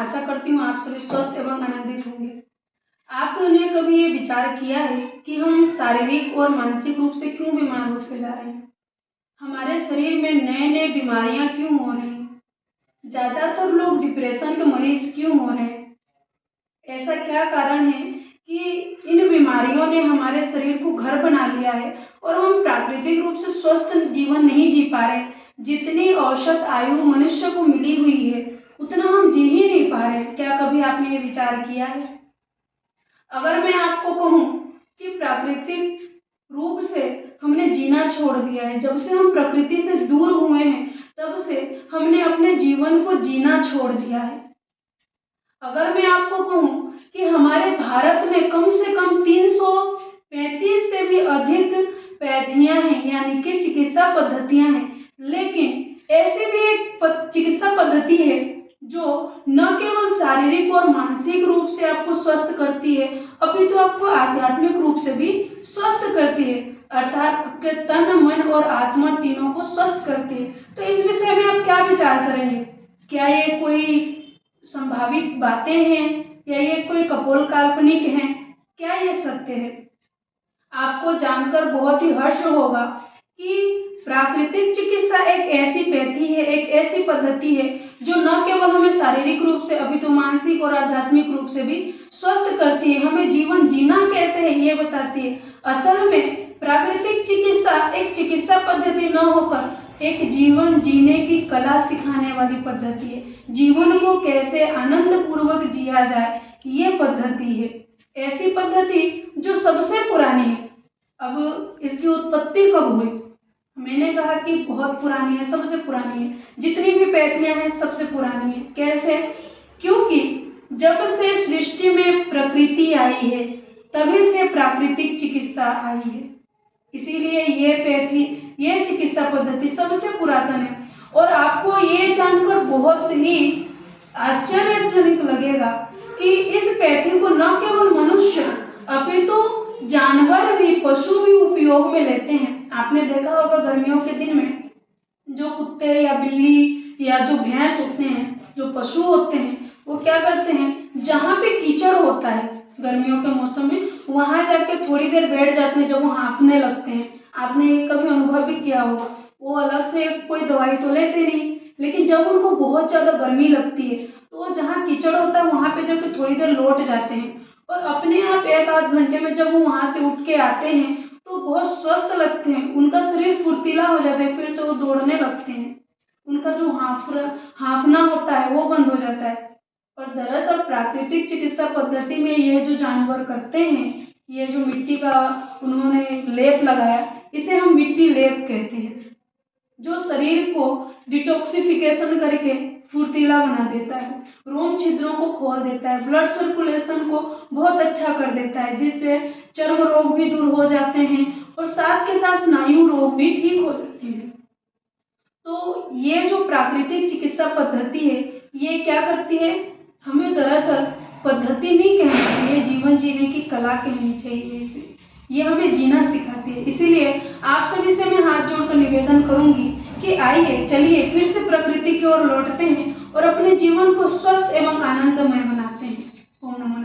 आशा करती हूँ आप सभी स्वस्थ एवं आनंदित होंगे। आपने कभी ये विचार किया है कि हम शारीरिक और मानसिक रूप से क्यों बीमार होते जा रहे हैं? हमारे शरीर में नए नए बीमारियां क्यों हो रही हैं? ज़्यादातर लोग डिप्रेशन के मरीज क्यों हो रहे हैं? ऐसा क्या कारण है कि इन बीमारियों ने हमारे शरीर को घर बना लिया है और हम प्राकृतिक रूप से स्वस्थ जीवन नहीं जी पा रहे? जितनी औसत आयु मनुष्य को मिली हुई है उतना हम जी ही नहीं पा रहे। क्या कभी आपने ये विचार किया है? अगर मैं आपको कहूँ कि प्राकृतिक रूप से हमने जीना छोड़ दिया है, जब से हम प्रकृति से दूर हुए हैं तब से हमने अपने जीवन को जीना छोड़ दिया है। अगर मैं आपको कहूँ कि हमारे भारत में कम से कम 335 से भी अधिक पैथियां हैं, यानी कि चिकित्सा पद्धतियां हैं, लेकिन ऐसी भी एक चिकित्सा पद्धति है जो न केवल शारीरिक और मानसिक रूप से आपको स्वस्थ करती है अपितु आपको आध्यात्मिक रूप से भी स्वस्थ करती है, अर्थात आपके तन मन और आत्मा तीनों को स्वस्थ करती है। तो इस विषय में आप क्या विचार करेंगे? क्या ये कोई संभावित बातें हैं या ये कोई कपोल काल्पनिक हैं? क्या ये सत्य है? आपको जानकर बहुत ही हर्ष होगा कि प्राकृतिक चिकित्सा एक ऐसी पैथी है, एक ऐसी पद्धति है जो न केवल हमें शारीरिक रूप से अपितु मानसिक और आध्यात्मिक रूप से भी स्वस्थ करती है, हमें जीवन जीना कैसे है ये बताती है। असल में प्राकृतिक चिकित्सा एक चिकित्सा पद्धति न होकर एक जीवन जीने की कला सिखाने वाली पद्धति है। जीवन को कैसे आनंद पूर्वक जिया जाए ये पद्धति है, ऐसी पद्धति जो सबसे पुरानी है। अब इसकी उत्पत्ति कब हुई? मैंने कहा कि बहुत पुरानी है, सबसे पुरानी है, जितनी भी पैथियां हैं सबसे पुरानी है। कैसे? क्योंकि जब से सृष्टि में प्रकृति आई है तभी से प्राकृतिक चिकित्सा आई है, इसीलिए ये पैथी, ये चिकित्सा पद्धति सबसे पुरातन है। और आपको ये जानकर बहुत ही आश्चर्यजनक लगेगा कि इस पैथी को न केवल मनुष्य अपितु जानवर भी, पशु भी उपयोग में लेते हैं। आपने देखा होगा गर्मियों के दिन में जो कुत्ते या बिल्ली या जो भैंस होते हैं, जो पशु होते हैं, वो क्या करते हैं, जहाँ पे कीचड़ होता है गर्मियों के मौसम में वहां जाके थोड़ी देर बैठ जाते हैं, जब वो हाँफने लगते हैं। आपने ये कभी अनुभव भी किया होगा। वो अलग से कोई दवाई तो लेते नहीं, लेकिन जब उनको बहुत ज्यादा गर्मी लगती है तो जहाँ कीचड़ होता है वहां पे जाके थोड़ी देर लौट जाते हैं और अपने आप 1-8 घंटे में जब वो वहां से उठ के आते हैं तो बहुत स्वस्थ लगते हैं, उनका शरीर फुर्तीला हो जाता है, फिर से वो दौड़ने लगते हैं, उनका जो हाँफना होता है वो बंद हो जाता है। और दरअसल प्राकृतिक चिकित्सा पद्धति में ये जो जानवर करते हैं, ये जो मिट्टी का उन्होंने लेप लगाया, इसे हम मिट्टी लेप कहते हैं, जो शरीर को डिटॉक्सिफिकेशन करके फुर्तीला बना देता है, रोम छिद्रों को खोल देता है, ब्लड सर्कुलेशन को बहुत अच्छा कर देता है, जिससे चर्म रोग भी दूर हो जाते हैं और साथ के साथ स्नायु रोग भी ठीक हो जाते हैं। तो ये जो प्राकृतिक चिकित्सा पद्धति है ये क्या करती है, हमें दरअसल पद्धति नहीं कहनी चाहिए, जीवन जीने की कला कहनी चाहिए। इसे ये हमें जीना सिखाती है। इसीलिए आप सभी से मैं हाथ जोड़कर निवेदन करूंगी कि आइए चलिए फिर से प्रकृति की ओर लौटते हैं और अपने जीवन को स्वस्थ एवं आनंदमय बनाते हैं। ओम नमो नारायण।